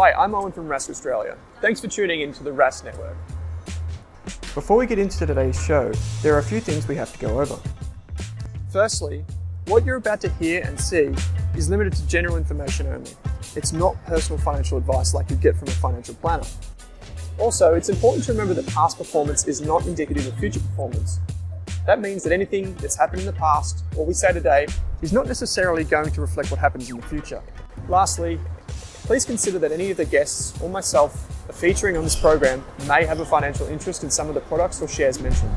Hi, I'm Owen from Rask Australia. Thanks for tuning in to the Rask Network. Before we get into today's show, there are a few things we have to go over. Firstly, what you're about to hear and see is limited to general information only. It's not personal financial advice like you get from a financial planner. Also, it's important to remember that past performance is not indicative of future performance. That means that anything that's happened in the past, or we say today, is not necessarily going to reflect what happens in the future. Lastly, please consider that any of the guests or myself are featuring on this program may have a financial interest in some of the products or shares mentioned.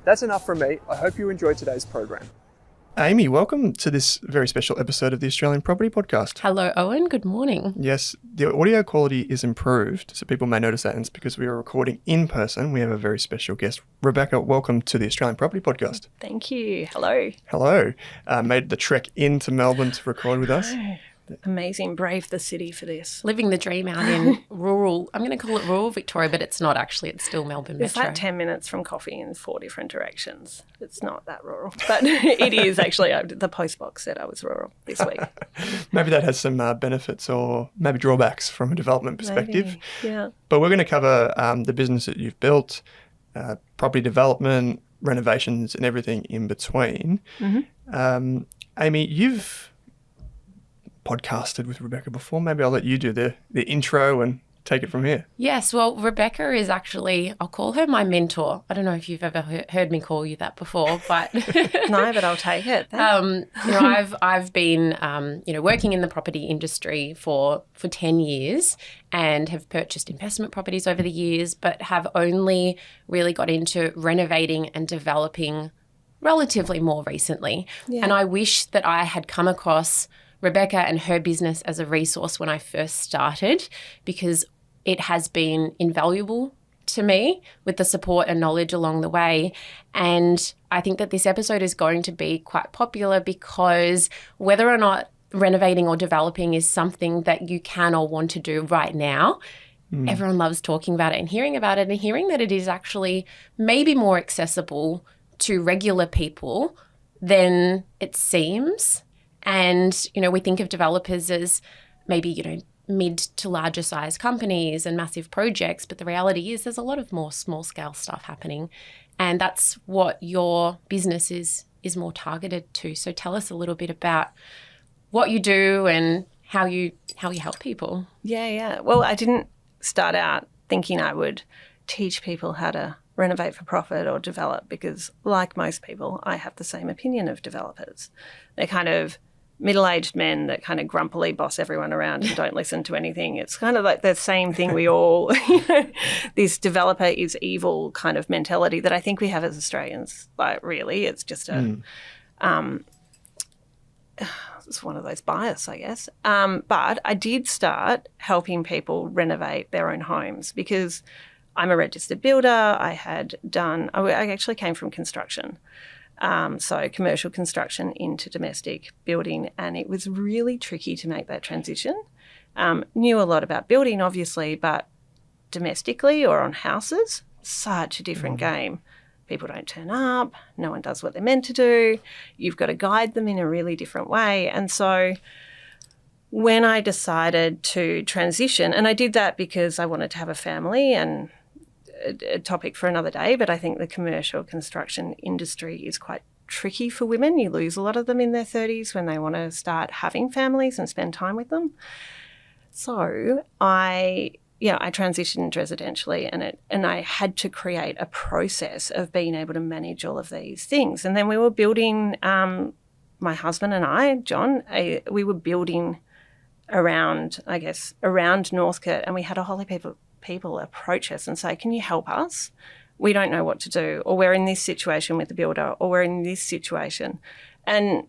That's enough from me. I hope you enjoyed today's program. Amy, welcome to this very special episode of the Australian Property Podcast. Hello, Owen. Good morning. Yes, the audio quality is improved, so people may notice that, and it's because we are recording in person. We have a very special guest. Rebeka, welcome to the Australian Property Podcast. Thank you. Hello. Hello. Made the trek into Melbourne to record with us. Amazing. Braved the city for this. Living the dream out in rural, I'm going to call it rural Victoria, but it's not actually. It's still Melbourne It's Metro. like 10 minutes from coffee in 4 different directions. It's not that rural, but it is actually. The postbox said I was rural this week. Maybe that has some benefits or maybe drawbacks from a development perspective. Maybe, yeah. But we're going to cover the business that you've built, property development, renovations and everything in between. Mm-hmm. Amy, you've podcasted with Rebeka before. Maybe I'll let you do the intro and take it from here. Yes, well, Rebeka is actually, I'll call her my mentor. I don't know if you've ever heard me call you that before, but No, but I'll take it. I've been working in the property industry for 10 years and have purchased investment properties over the years, but have only really got into renovating and developing relatively more recently. Yeah. And I wish that I had come across Rebeka and her business as a resource when I first started, because it has been invaluable to me with the support and knowledge along the way. And I think that this episode is going to be quite popular because whether or not renovating or developing is something that you can or want to do right now, everyone loves talking about it and hearing about it, and hearing that it is actually maybe more accessible to regular people than it seems. And, we think of developers as maybe, mid to larger size companies and massive projects, but the reality is there's a lot of more small scale stuff happening. And that's what your business is more targeted to. So tell us a little bit about what you do and how you help people. Yeah. Well, I didn't start out thinking I would teach people how to renovate for profit or develop, because like most people, I have the same opinion of developers. They're kind of middle-aged men that kind of grumpily boss everyone around and don't listen to anything. It's kind of like the same thing we all, this developer is evil kind of mentality that I think we have as Australians. Like, really, it's just it's one of those bias, I guess. But I did start helping people renovate their own homes because I'm a registered builder. I actually came from construction. So commercial construction into domestic building, and it was really tricky to make that transition. Knew a lot about building, obviously, but domestically or on houses, such a different game. People don't turn up, no one does what they're meant to do. You've got to guide them in a really different way. And so when I decided to transition, and I did that because I wanted to have a family, and a topic for another day, but I think the commercial construction industry is quite tricky for women. You lose a lot of them in their 30s when they want to start having families and spend time with them. So I transitioned residentially, and I had to create a process of being able to manage all of these things. And then we were building, my husband and I, John, we were building around Northcote, and we had a whole heap of people approach us and say, can you help us? We don't know what to do, or we're in this situation with the builder, or we're in this situation. And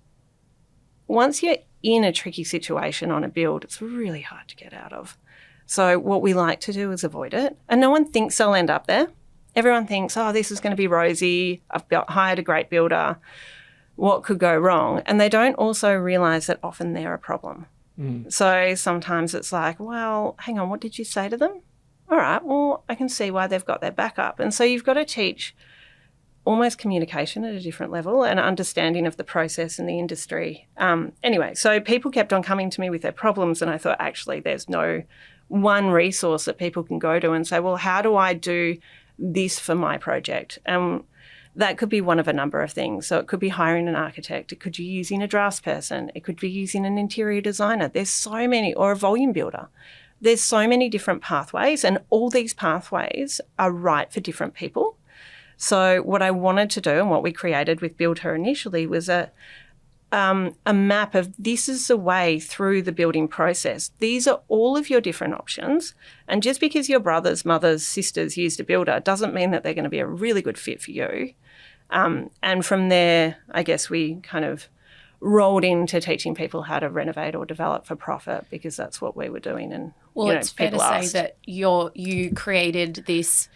once you're in a tricky situation on a build, it's really hard to get out of. So what we like to do is avoid it. And no one thinks they'll end up there. Everyone thinks, this is going to be rosy. I've hired a great builder. What could go wrong? And they don't also realise that often they're a problem. So sometimes it's like, well, hang on, what did you say to them? All right, well, I can see why they've got their back up. And so you've got to teach almost communication at a different level and understanding of the process and the industry. Anyway, so people kept on coming to me with their problems, and I thought, actually, there's no one resource that people can go to and say, well, how do I do this for my project? That could be one of a number of things. So it could be hiring an architect. It could be using a draftsperson. It could be using an interior designer. There's so many, or a volume builder. There's so many different pathways, and all these pathways are right for different people. So what I wanted to do and what we created with Buildher initially was a map of this is the way through the building process. These are all of your different options. And just because your brothers, mothers, sisters used a builder doesn't mean that they're going to be a really good fit for you. And from there, I guess we kind of rolled into teaching people how to renovate or develop for profit, because that's what we were doing. And it's fair to say that you created this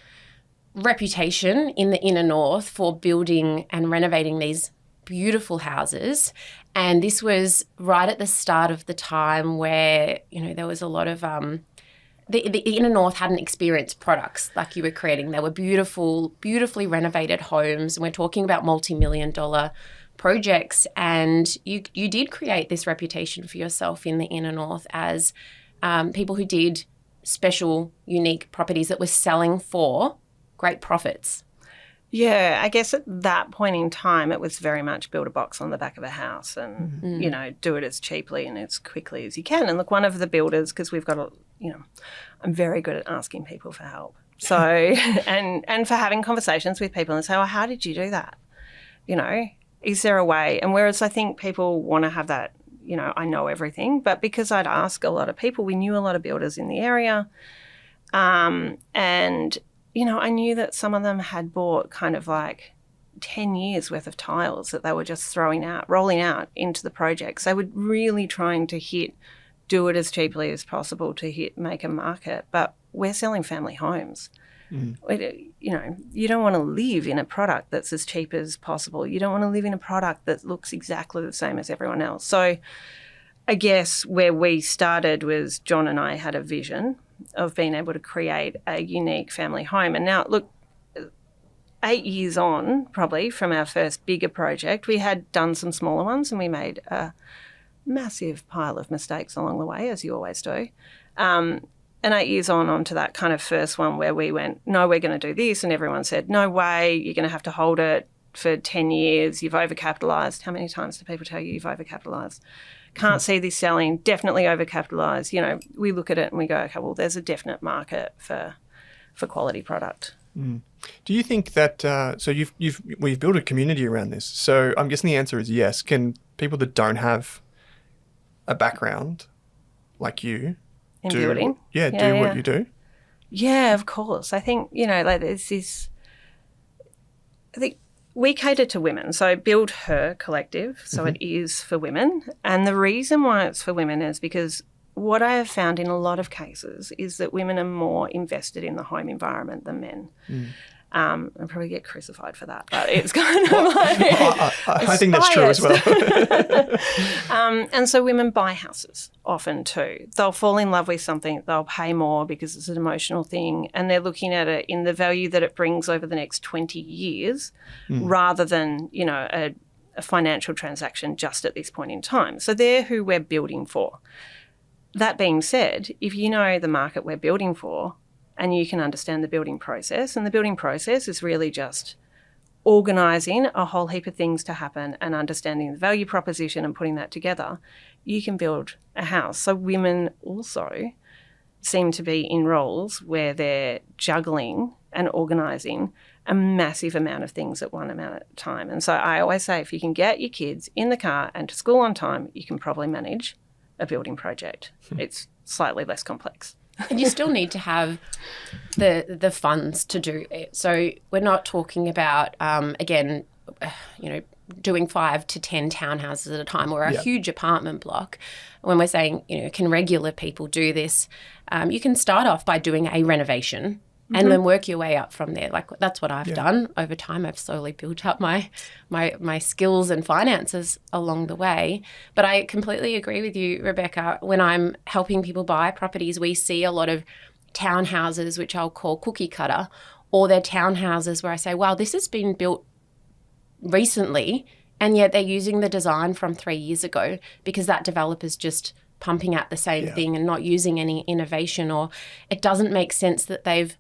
reputation in the inner north for building and renovating these beautiful houses, and this was right at the start of the time where there was a lot of the inner north hadn't experienced products like you were creating. They were beautifully renovated homes, and we're talking about multi-million-dollar projects, and you did create this reputation for yourself in the inner north as people who did special, unique properties that were selling for great profits. Yeah, I guess at that point in time, it was very much build a box on the back of a house and, do it as cheaply and as quickly as you can. And look, one of the builders, because we've got I'm very good at asking people for help. So, and for having conversations with people and say, well, how did you do that? Is there a way? And whereas I think people want to have that, I know everything, but because I'd ask a lot of people, we knew a lot of builders in the area. And I knew that some of them had bought kind of like 10 years worth of tiles that they were just rolling out into the projects. They were really trying to do it as cheaply as possible to make a market. But we're selling family homes. You don't want to live in a product that's as cheap as possible. You don't want to live in a product that looks exactly the same as everyone else. So I guess where we started was John and I had a vision of being able to create a unique family home. And now, look, 8 years on probably from our first bigger project, we had done some smaller ones and we made a massive pile of mistakes along the way, as you always do. And 8 years onto that kind of first one where we went, no, we're going to do this. And everyone said, no way, you're going to have to hold it for 10 years. You've overcapitalised. How many times do people tell you you've overcapitalised? Can't see this selling, definitely overcapitalised. We look at it and we go, okay, well, there's a definite market for quality product. Do you think that, so we've built a community around this. So I'm guessing the answer is yes. Can people that don't have a background like you in building? Do what you do? Yeah, of course. I think, there's this, I think we cater to women. So Buildher Collective, so it is for women. And the reason why it's for women is because what I have found in a lot of cases is that women are more invested in the home environment than men. I'll probably get crucified for that, but it's kind of like... I think that's true as well. And so women buy houses often too. They'll fall in love with something, they'll pay more because it's an emotional thing, and they're looking at it in the value that it brings over the next 20 years rather than, a financial transaction just at this point in time. So they're who we're building for. That being said, if you know the market we're building for, and you can understand the building process. And the building process is really just organising a whole heap of things to happen and understanding the value proposition and putting that together. You can build a house. So women also seem to be in roles where they're juggling and organising a massive amount of things at one amount at a time. And so I always say if you can get your kids in the car and to school on time, you can probably manage a building project. It's slightly less complex. And you still need to have the funds to do it. So we're not talking about, doing 5 to 10 townhouses at a time or a huge apartment block. When we're saying, can regular people do this, you can start off by doing a renovation and then work your way up from there. Like that's what I've done over time. I've slowly built up my skills and finances along the way. But I completely agree with you, Rebeka. When I'm helping people buy properties, we see a lot of townhouses, which I'll call cookie cutter, or they're townhouses where I say, wow, this has been built recently, and yet they're using the design from 3 years ago because that developer's just pumping out the same thing and not using any innovation, or it doesn't make sense that they've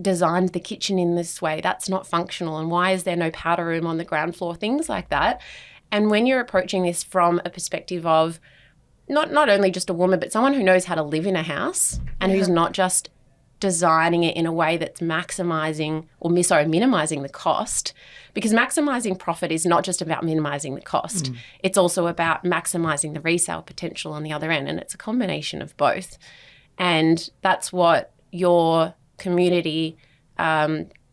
designed the kitchen in this way. That's not functional. And why is there no powder room on the ground floor? Things like that. And when you're approaching this from a perspective of not only just a woman, but someone who knows how to live in a house and who's not just designing it in a way that's minimizing the cost, because maximizing profit is not just about minimizing the cost. It's also about maximizing the resale potential on the other end, and it's a combination of both. And that's what your community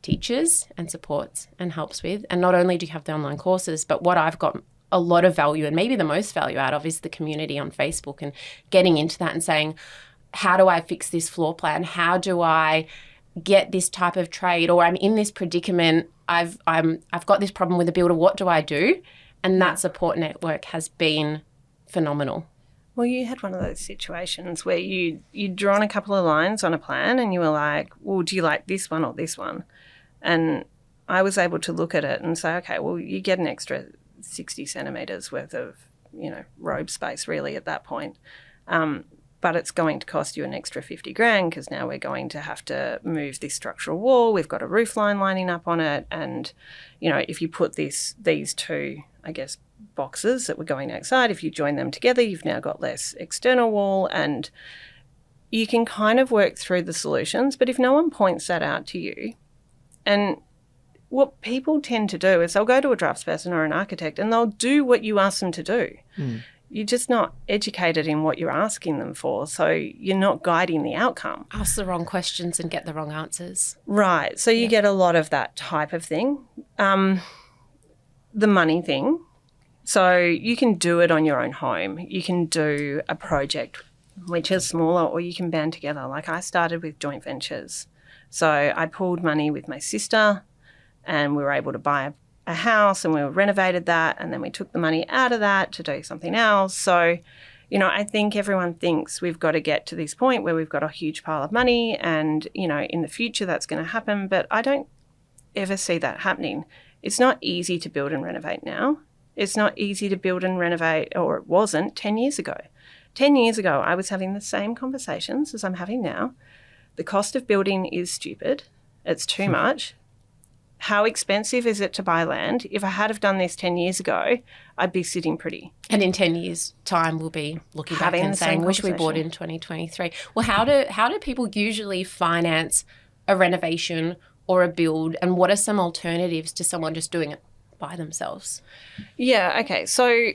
teaches and supports and helps with. And not only do you have the online courses, but what I've got a lot of value and maybe the most value out of is the community on Facebook, and getting into that and saying, how do I fix this floor plan? How do I get this type of trade? Or I'm in this predicament. I've got this problem with a builder. What do I do? And that support network has been phenomenal. Well, you had one of those situations where you'd drawn a couple of lines on a plan and you were like, well, do you like this one or this one? And I was able to look at it and say, okay, well, you get an extra 60 centimetres worth of, robe space really at that point. But it's going to cost you an extra 50 grand because now we're going to have to move this structural wall. We've got a roof line lining up on it. And, if you put these two, boxes that were going outside, if you join them together, you've now got less external wall, and you can kind of work through the solutions. But if no one points that out to you, and what people tend to do is they'll go to a draftsperson or an architect and they'll do what you ask them to do. You're just not educated in what you're asking them for, so you're not guiding the outcome. Ask the wrong questions and get the wrong answers. Right. So you get a lot of that type of thing. The money thing. So you can do it on your own home. You can do a project which is smaller, or you can band together. Like I started with joint ventures. So I pooled money with my sister and we were able to buy a house, and we renovated that, and then we took the money out of that to do something else. So, I think everyone thinks we've got to get to this point where we've got a huge pile of money and, in the future that's going to happen, but I don't ever see that happening. It's not easy to build and renovate now. It's not easy to build and renovate, or it wasn't 10 years ago. 10 years ago, I was having the same conversations as I'm having now. The cost of building is stupid. It's too much. How expensive is it to buy land? If I had have done this 10 years ago, I'd be sitting pretty. And in 10 years' time, we'll be looking back and saying, wish we bought in 2023. Well, how do people usually finance a renovation or a build, and what are some alternatives to someone just doing it by themselves? Yeah, okay. So,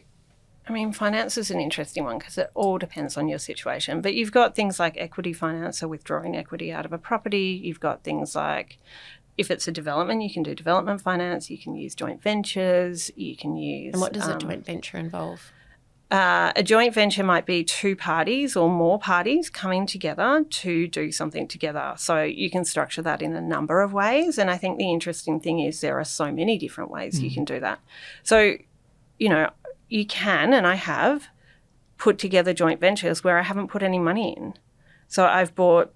finance is an interesting one because it all depends on your situation. But you've got things like equity finance, so withdrawing equity out of a property. You've got things like, if it's a development, you can do development finance, you can use joint ventures, you can use... And what does a joint venture involve? A joint venture might be two parties or more parties coming together to do something together. So you can structure that in a number of ways. And I think the interesting thing is there are so many different ways you can do that. So, you can, and I have, put together joint ventures where I haven't put any money in. So I've bought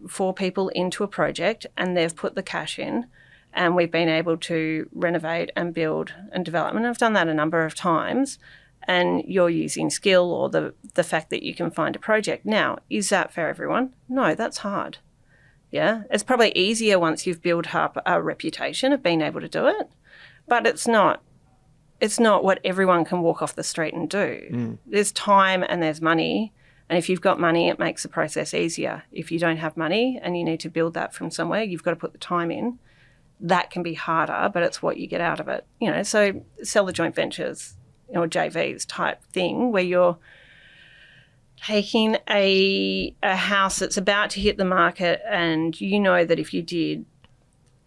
4 people into a project and they've put the cash in, and we've been able to renovate and build and develop. And I've done that a number of times, and you're using skill or the fact that you can find a project. Now, is that for everyone? No, that's hard. Yeah, it's probably easier once you've built up a reputation of being able to do it, but it's not what everyone can walk off the street and do. There's time and there's money. And if you've got money, it makes the process easier. If you don't have money and you need to build that from somewhere, you've got to put the time in. That can be harder, but it's what you get out of it. So sell the joint ventures or JVs type thing where you're taking a house that's about to hit the market, and that if you did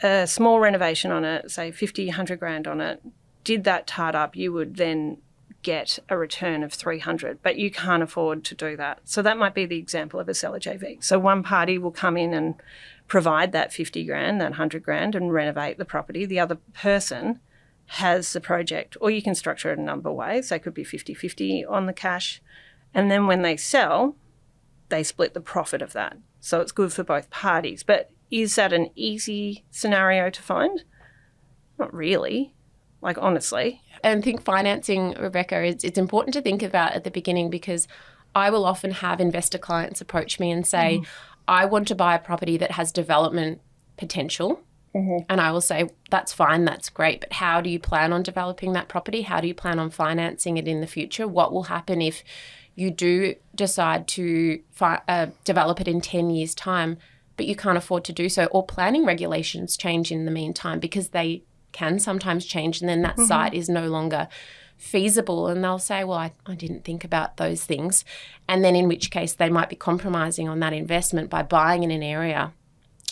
a small renovation on it, say 50, 100 grand on it, did that tart up, you would then get a return of 300, but you can't afford to do that. So that might be the example of a seller JV. So one party will come in and provide that 50 grand, that 100 grand, and renovate the property. The other person has the project, or you can structure it a number of ways. They could be 50-50 on the cash. And then when they sell, they split the profit of that. So it's good for both parties. But is that an easy scenario to find? Not really. Honestly. And I think financing, Rebeka, it's important to think about at the beginning, because I will often have investor clients approach me and say, I want to buy a property that has development potential. And I will say, that's fine, that's great, but how do you plan on developing that property? How do you plan on financing it in the future? What will happen if you do decide to develop it in 10 years' time, but you can't afford to do so? Or planning regulations change in the meantime, because they can sometimes change, and then that site is no longer feasible. And they'll say, well, I didn't think about those things. And then in which case they might be compromising on that investment by buying in an area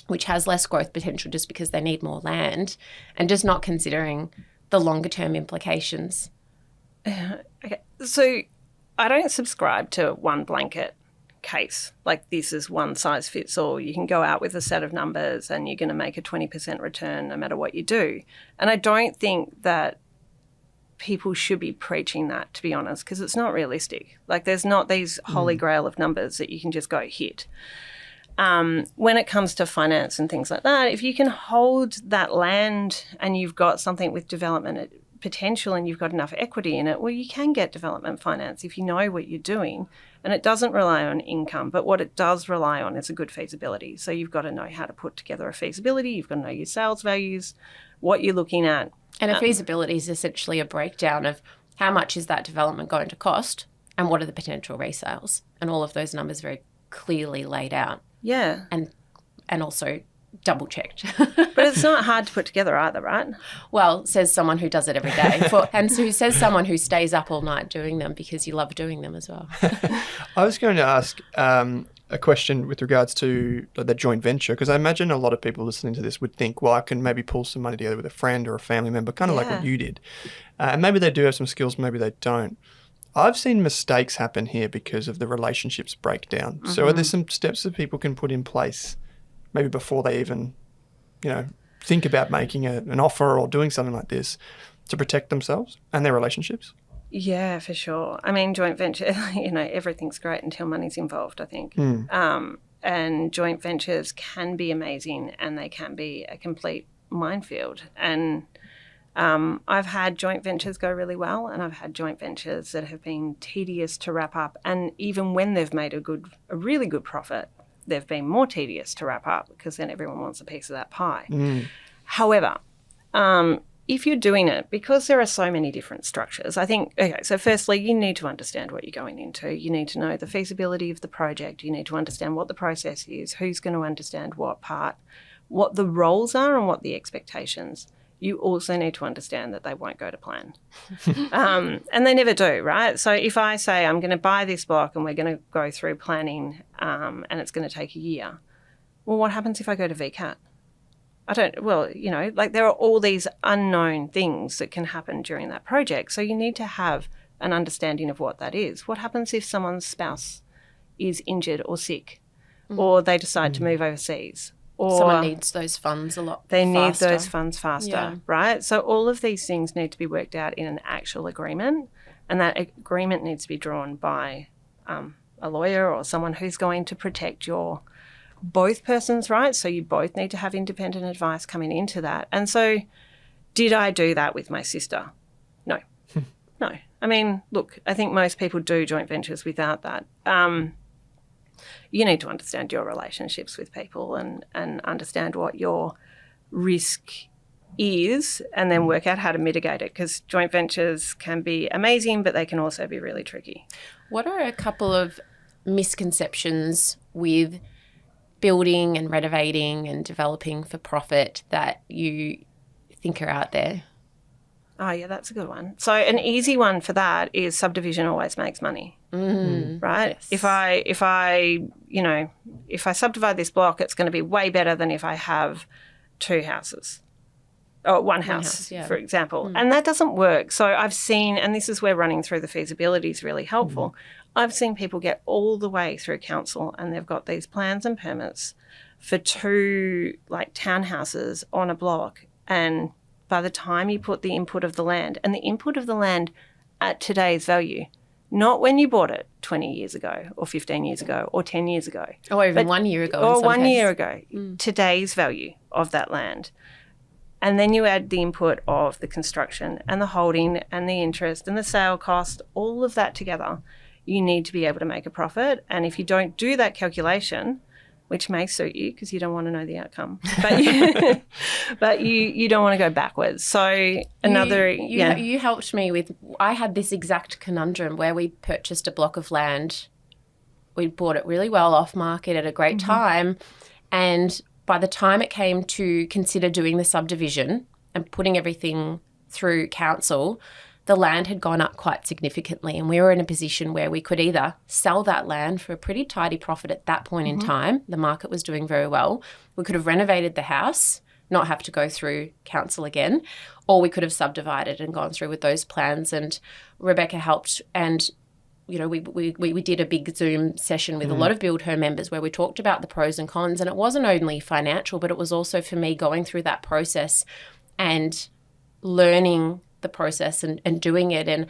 which has less growth potential just because they need more land, and just not considering the longer term implications. Okay. So I don't subscribe to one blanket case, like this is one size fits all. You can go out with a set of numbers and you're going to make a 20% return no matter what you do. And I don't think that people should be preaching that, to be honest, because it's not realistic. Like, there's not these holy grail of numbers that you can just go hit. When it comes to finance and things like that, if you can hold that land and you've got something with development potential and you've got enough equity in it, well, you can get development finance if you know what you're doing. And it doesn't rely on income, but what it does rely on is a good feasibility. So you've got to know how to put together a feasibility. You've got to know your sales values, what you're looking at. And a feasibility is essentially a breakdown of how much is that development going to cost and what are the potential resales, and all of those numbers very clearly laid out. Yeah. And also double checked. But it's not hard to put together either, right? Well, says someone who does it every day. And who says someone who stays up all night doing them because you love doing them as well. I was going to ask a question with regards to the joint venture, because I imagine a lot of people listening to this would think, well, I can maybe pull some money together with a friend or a family member, kind of like what you did. And maybe they do have some skills, maybe they don't. I've seen mistakes happen here because of the relationships breakdown. So are there some steps that people can put in place maybe before they even, think about making an offer or doing something like this to protect themselves and their relationships? Yeah, for sure. I mean, joint venture, everything's great until money's involved, I think. And joint ventures can be amazing and they can be a complete minefield. And I've had joint ventures go really well, and I've had joint ventures that have been tedious to wrap up. And even when they've made a really good profit, they've been more tedious to wrap up because then everyone wants a piece of that pie. However, if you're doing it, because there are so many different structures, I think, okay, so firstly, you need to understand what you're going into. You need to know the feasibility of the project. You need to understand what the process is, who's going to understand what part, what the roles are and what the expectations. You also need to understand that they won't go to plan. And they never do, right? So if I say I'm going to buy this block and we're going to go through planning and it's going to take a year, well, what happens if I go to VCAT? There are all these unknown things that can happen during that project. So you need to have an understanding of what that is. What happens if someone's spouse is injured or sick or they decide to move overseas? Or someone needs those funds a lot faster. They need those funds faster, right? So all of these things need to be worked out in an actual agreement, and that agreement needs to be drawn by a lawyer or someone who's going to protect your both persons' rights. So you both need to have independent advice coming into that. And so did I do that with my sister? No. No. I mean, look, I think most people do joint ventures without that. You need to understand your relationships with people and understand what your risk is and then work out how to mitigate it, because joint ventures can be amazing, but they can also be really tricky. What are a couple of misconceptions with building and renovating and developing for profit that you think are out there? Oh, yeah, that's a good one. So an easy one for that is subdivision always makes money, right? Yes. If I subdivide this block, it's going to be way better than if I have two houses or one house, for example. And that doesn't work. So I've seen, and this is where running through the feasibility is really helpful. I've seen people get all the way through council and they've got these plans and permits for two townhouses on a block, and by the time you put the input of the land, and the input of the land at today's value, not when you bought it 20 years ago or 15 years ago or 10 years ago. Or even 1 year ago. Or 1 year ago, today's value of that land. And then you add the input of the construction and the holding and the interest and the sale cost, all of that together, you need to be able to make a profit. And if you don't do that calculation, which may suit you because you don't want to know the outcome, but you don't want to go backwards. So you helped me with, I had this exact conundrum where we purchased a block of land. We bought it really well off market at a great time. And by the time it came to consider doing the subdivision and putting everything through council, the land had gone up quite significantly, and we were in a position where we could either sell that land for a pretty tidy profit at that point in time. The market was doing very well. We could have renovated the house, not have to go through council again, or we could have subdivided and gone through with those plans. And Rebeka helped, and we did a big Zoom session with a lot of Buildher members where we talked about the pros and cons, and it wasn't only financial, but it was also for me going through that process and learning the process and doing it. And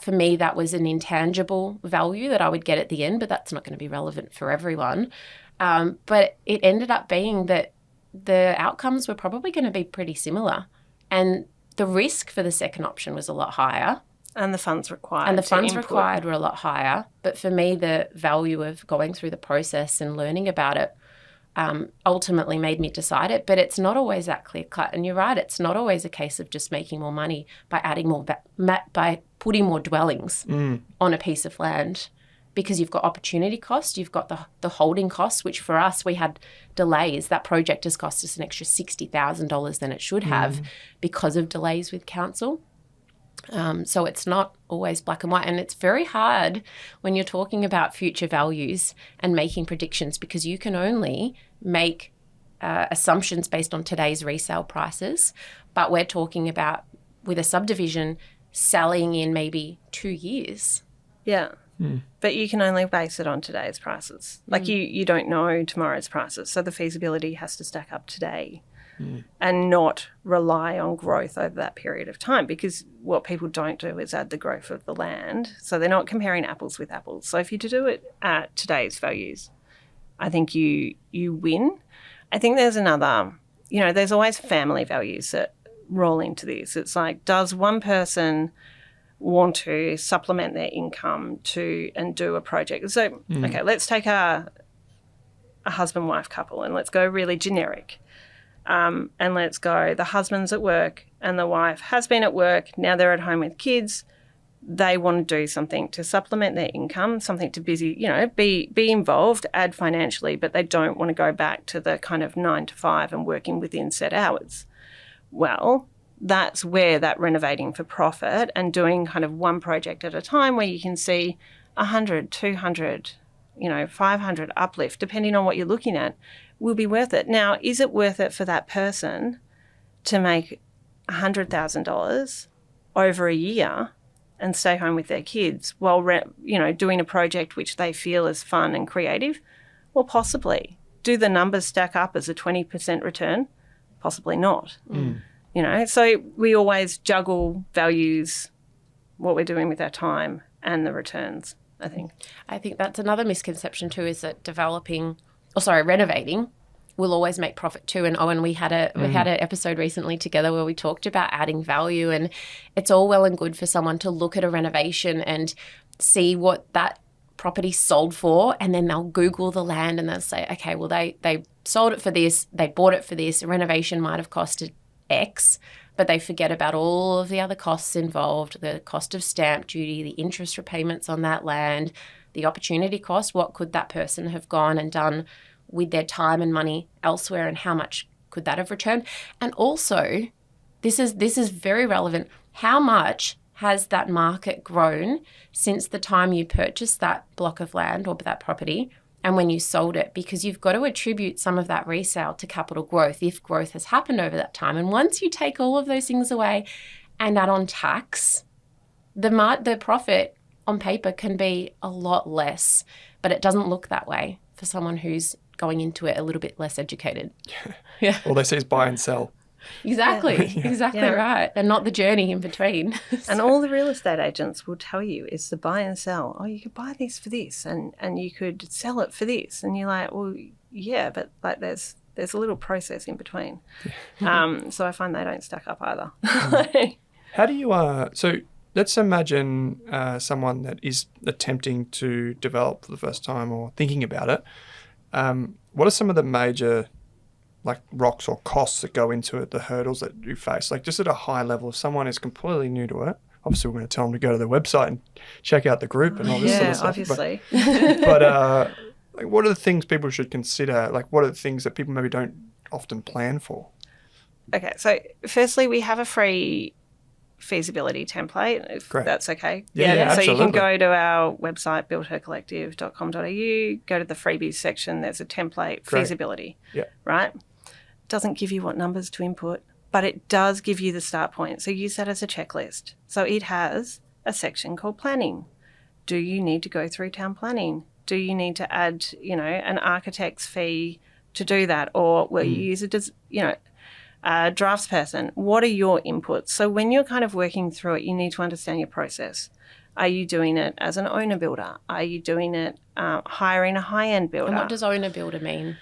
for me, that was an intangible value that I would get at the end, but that's not going to be relevant for everyone. But it ended up being that the outcomes were probably going to be pretty similar. And the risk for the second option was a lot higher. And the funds required. And the funds required were a lot higher. But for me, the value of going through the process and learning about it ultimately made me decide it. But it's not always that clear cut. And you're right, it's not always a case of just making more money by adding more, by putting more dwellings on a piece of land, because you've got opportunity cost, you've got the holding costs, which for us, we had delays. That project has cost us an extra $60,000 than it should have because of delays with council. So it's not always black and white, and it's very hard when you're talking about future values and making predictions, because you can only make assumptions based on today's resale prices. But we're talking about, with a subdivision, selling in maybe 2 years. Yeah. But you can only base it on today's prices. Like you don't know tomorrow's prices. So the feasibility has to stack up today and not rely on growth over that period of time, because what people don't do is add the growth of the land. So they're not comparing apples with apples. So if you do it at today's values, I think you win. I think there's another, there's always family values that roll into this. It's like, does one person want to supplement their income and do a project? So, okay, let's take a husband-wife couple and let's go really generic. And let's go, the husband's at work and the wife has been at work. Now they're at home with kids. They want to do something to supplement their income, something to be involved, add financially, but they don't want to go back to the kind of 9 to 5 and working within set hours. Well, that's where that renovating for profit and doing kind of one project at a time, where you can see 100, 200, 500 uplift, depending on what you're looking at, will be worth it. Now, is it worth it for that person to make $100,000 over a year and stay home with their kids while, doing a project which they feel is fun and creative? Well, possibly. Do the numbers stack up as a 20% return? Possibly not. So we always juggle values, what we're doing with our time and the returns, I think. I think that's another misconception too, is that renovating will always make profit too. And Owen, we had an episode recently together where we talked about adding value, and it's all well and good for someone to look at a renovation and see what that property sold for, and then they'll Google the land and they'll say, okay, well, they sold it for this, they bought it for this, a renovation might have costed X, but they forget about all of the other costs involved, the cost of stamp duty, the interest repayments on that land, the opportunity cost. What could that person have gone and done with their time and money elsewhere, and how much could that have returned? And also, this is very relevant, how much has that market grown since the time you purchased that block of land or that property and when you sold it? Because you've got to attribute some of that resale to capital growth if growth has happened over that time. And once you take all of those things away and add on tax, the profit on paper can be a lot less, but it doesn't look that way for someone who's going into it a little bit less educated. Yeah. All they say is buy and sell. Exactly. Exactly right. And not the journey in between. And all the real estate agents will tell you is the buy and sell. Oh, you could buy this for this and you could sell it for this. And you're like, well, yeah, but like there's a little process in between. So I find they don't stack up either. How do you, so let's imagine someone that is attempting to develop for the first time or thinking about it. What are some of the major rocks or costs that go into it, the hurdles that you face? Like just at a high level, if someone is completely new to it, obviously we're going to tell them to go to their website and check out the group and all this sort of stuff. Obviously. But what are the things people should consider? Like what are the things that people maybe don't often plan for? Okay, so firstly, we have a free feasibility template, if Great. That's okay. Yeah, so you can absolutely. go to our website, buildhercollective.com.au, go to the freebies section, there's a template, Great. feasibility, Yeah. right? Doesn't give you what numbers to input, but it does give you the start point. So use that as a checklist. So it has a section called planning. Do you need to go through town planning? Do you need to add, an architect's fee to do that? Or will you use it as, a draftsperson? What are your inputs? So when you're kind of working through it, you need to understand your process. Are you doing it as an owner builder? Are you doing it hiring a high-end builder? And what does owner builder mean?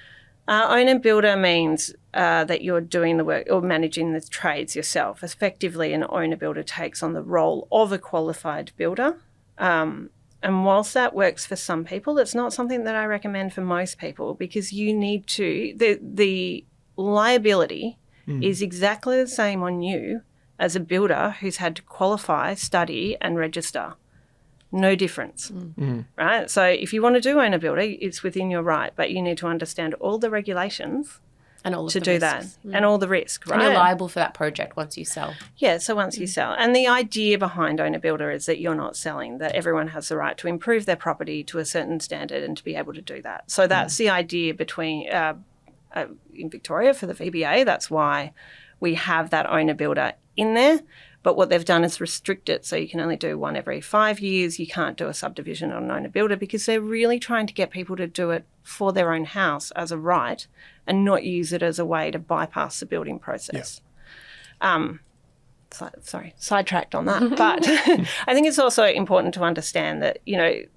Owner builder means that you're doing the work or managing the trades yourself. Effectively, an owner builder takes on the role of a qualified builder. And whilst that works for some people, it's not something that I recommend for most people, because you need to, the liability is exactly the same on you as a builder who's had to qualify, study and register. No difference, right? So if you want to do owner builder, it's within your right, but you need to understand all the regulations And all of to the do risks. that and all the risk, right? And you're liable for that project once you sell. Yeah, so once you sell. And the idea behind owner builder is that you're not selling, that everyone has the right to improve their property to a certain standard and to be able to do that. So that's the idea between in Victoria for the VBA. That's why we have that owner builder in there. But what they've done is restrict it, so you can only do one every 5 years. You can't do a subdivision on an owner builder, because they're really trying to get people to do it for their own house as a right and not use it as a way to bypass the building process. Sorry, sidetracked on that. But I think it's also important to understand that,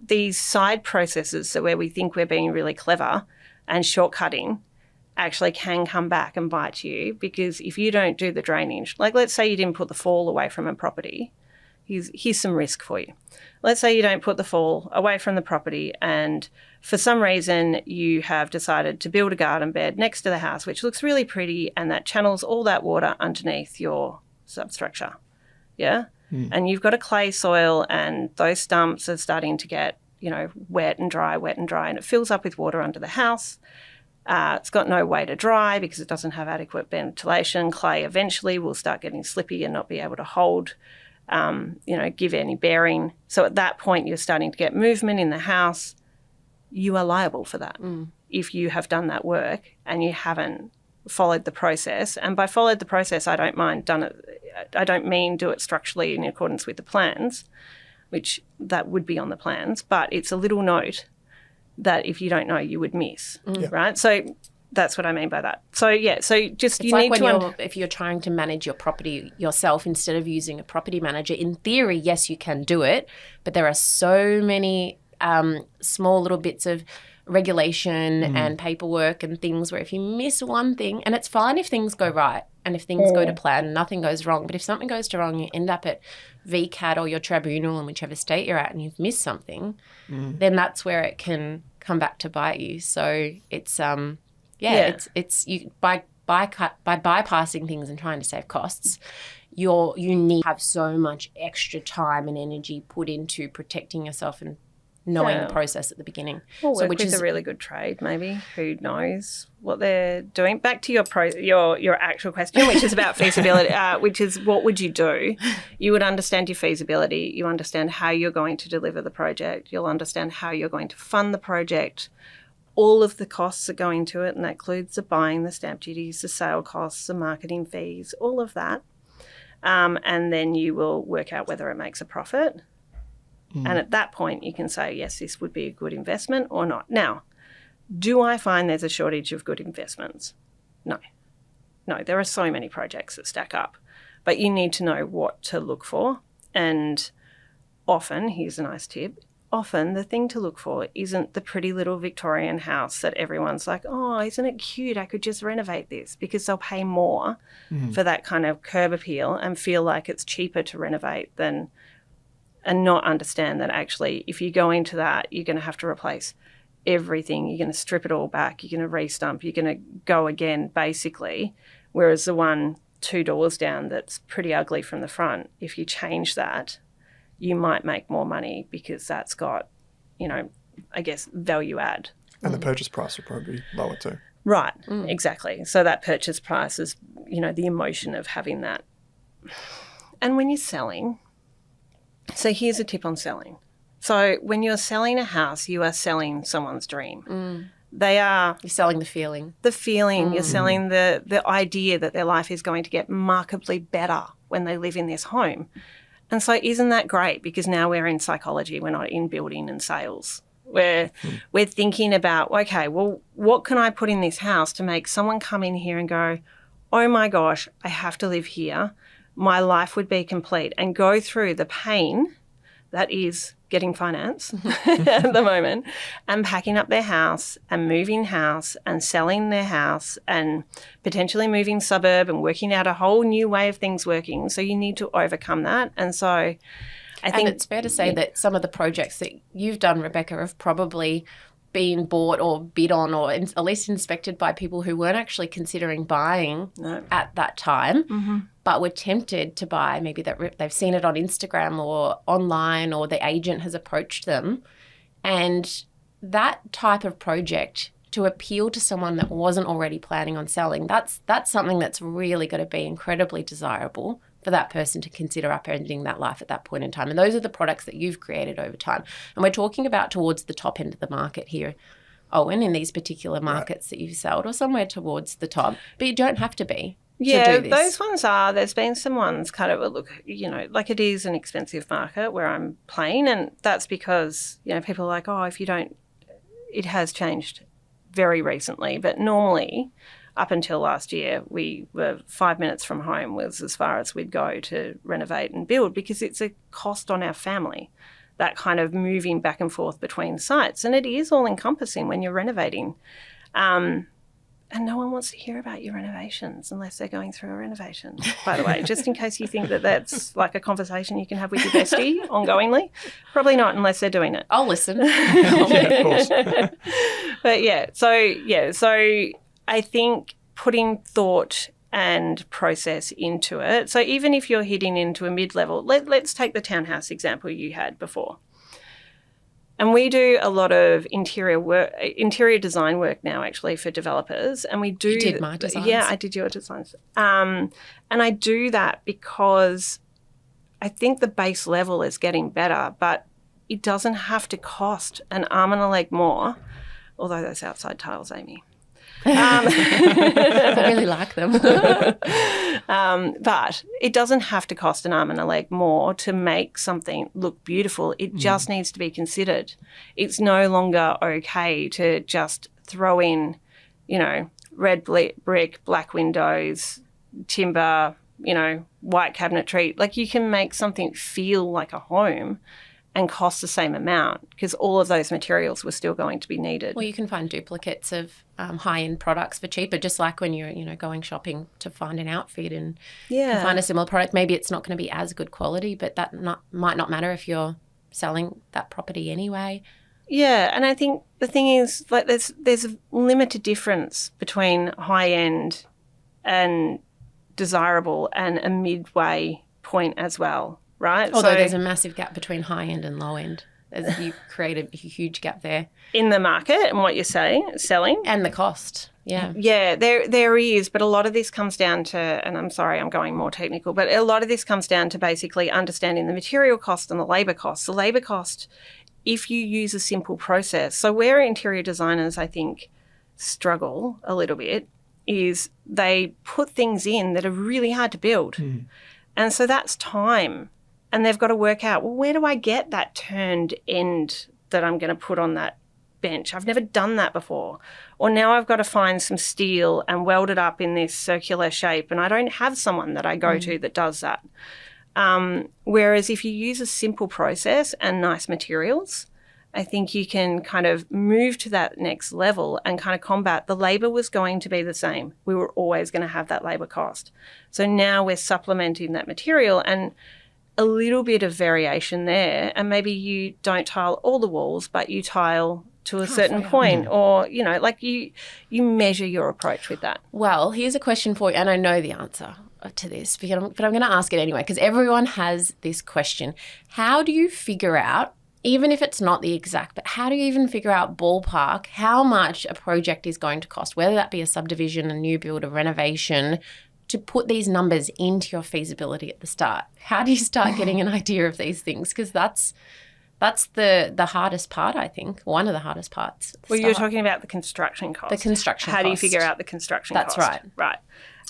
these side processes, so where we think we're being really clever and shortcutting, actually can come back and bite you, because if you don't do the drainage, like let's say you didn't put the fall away from a property, here's some risk for you. Let's say you don't put the fall away from the property and for some reason you have decided to build a garden bed next to the house, which looks really pretty, and that channels all that water underneath your substructure, and you've got a clay soil and those stumps are starting to get, wet and dry, and it fills up with water under the house. It's got no way to dry because it doesn't have adequate ventilation. Clay eventually will start getting slippy and not be able to hold, give any bearing. So at that point, you're starting to get movement in the house. You are liable for that if you have done that work and you haven't followed the process. And by followed the process, I don't mean do it structurally in accordance with the plans, which that would be on the plans, but it's a little note that if you don't know, you would miss, right? So that's what I mean by that. So, just It's like if you're trying to manage your property yourself instead of using a property manager. In theory, yes, you can do it, but there are so many small little bits of regulation and paperwork and things where if you miss one thing, and it's fine if things go right and if things go to plan, nothing goes wrong. But if something goes to wrong, you end up at VCAT or your tribunal in whichever state you're at and you've missed something, then that's where it can come back to bite you. So it's it's you by bypassing things and trying to save costs, you need to have so much extra time and energy put into protecting yourself and knowing the process at the the Or work with a really good trade, maybe, who knows what they're doing. Back to your actual question, which is about feasibility, which is what would you do? You would understand your feasibility. You understand how you're going to deliver the project. You'll understand how you're going to fund the project. All of the costs that go into it, and that includes the buying, the stamp duties, the sale costs, the marketing fees, all of that. And then you will work out whether it makes a profit. And at that point, you can say, yes, this would be a good investment or not. Now, do I find there's a shortage of good investments? No. No, there are so many projects that stack up. But you need to know what to look for. And often, here's a nice tip, often the thing to look for isn't the pretty little Victorian house that everyone's like, oh, isn't it cute? I could just renovate this, because they'll pay more for that kind of curb appeal and feel like it's cheaper to renovate than and not understand that actually if you go into that, you're going to have to replace everything. You're going to strip it all back. You're going to re-stump. You're going to go again, basically. Whereas the one 2 doors down that's pretty ugly from the front, if you change that, you might make more money because that's got, you know, I guess, value add. And the purchase price will probably be lower too. Right, exactly. So that purchase price is, you know, the emotion of having that. And when you're selling, so here's a tip on selling. So when you're selling a house, you are selling someone's dream. You're selling the feeling. The feeling. You're selling the idea that their life is going to get markedly better when they live in this home. And so isn't that great? Because now we're in psychology, we're not in building and sales. We're thinking about, okay, well, what can I put in this house to make someone come in here and go, oh my gosh, I have to live here. My life would be complete, and go through the pain that is getting finance at the moment, and packing up their house and moving house and selling their house and potentially moving suburb and working out a whole new way of things working. So you need to overcome that. And so I think... And it's fair to say that some of the projects that you've done, Rebeka, have probably been bought or bid on, or at least inspected by people who weren't actually considering buying at that time, but were tempted to buy. Maybe that they've seen it on Instagram or online, or the agent has approached them. And that type of project, to appeal to someone that wasn't already planning on selling, that's something that's really going to be incredibly desirable for that person to consider upending that life at that point in time. And those are the products that you've created over time. And we're talking about towards the top end of the market here, Owen, in these particular markets that you've sold, or somewhere towards the top. But you don't have to be. Yeah, those ones are. There's been some ones kind of, look, you know, like it is an expensive market where I'm playing, and that's because, you know, people are like, oh, if you don't, it has changed very recently. But normally, up until last year, we were 5 minutes from home was as far as we'd go to renovate and build, because it's a cost on our family, that kind of moving back and forth between sites. And it is all encompassing when you're renovating. And no one wants to hear about your renovations unless they're going through a renovation, by the way, just in case you think that that's like a conversation you can have with your bestie ongoingly. Probably not unless they're doing it. I'll listen. Yeah, of course. But so I think putting thought and process into it. So even if you're hitting into a mid-level, let's take the townhouse example you had before. And we do a lot of interior design work now, actually, for developers. And we do. You did my designs. Yeah, I did your designs. And I do that because I think the base level is getting better, but it doesn't have to cost an arm and a leg more. Although those outside tiles, Amy. I really like them. But it doesn't have to cost an arm and a leg more to make something look beautiful. It just needs to be considered. It's no longer okay to just throw in, you know, red brick, black windows, timber, you know, white cabinetry. Like, you can make something feel like a home and cost the same amount, because all of those materials were still going to be needed. Well, you can find duplicates of high-end products for cheaper, just like when you're, you know, going shopping to find an outfit and find a similar product. Maybe it's not going to be as good quality, but that might not matter if you're selling that property anyway. Yeah, and I think the thing is, like, there's a limited difference between high-end and desirable and a midway point as well. Right. Although there's a massive gap between high end and low end. You create a huge gap there. In the market and what you're selling. And the cost. Yeah. Yeah, there is. But a lot of this comes down to, and I'm sorry, I'm going more technical, but a lot of this comes down to basically understanding the material cost and the labour cost. The labour cost, if you use a simple process. So where interior designers, I think, struggle a little bit is they put things in that are really hard to build. And so that's time. And they've got to work out, well, where do I get that turned end that I'm going to put on that bench? I've never done that before. Or now I've got to find some steel and weld it up in this circular shape, and I don't have someone that I go to that does that. Whereas if you use a simple process and nice materials, I think you can kind of move to that next level and kind of combat. The labour was going to be the same. We were always going to have that labour cost. So now we're supplementing that material, and a little bit of variation there, and maybe you don't tile all the walls, but you tile to a certain point, or, you know, like you measure your approach with that. Well, here's a question for you, and I know the answer to this, but I'm going to ask it anyway because everyone has this question. How do you figure out, even if it's not the exact, but how do you even figure out ballpark how much a project is going to cost, whether that be a subdivision, a new build, a renovation, to put these numbers into your feasibility at the start? How do you start getting an idea of these things? Because that's the hardest part, I think, one of the hardest parts. Well, you're talking about the construction cost. The construction cost. How do you figure out the construction cost? That's right.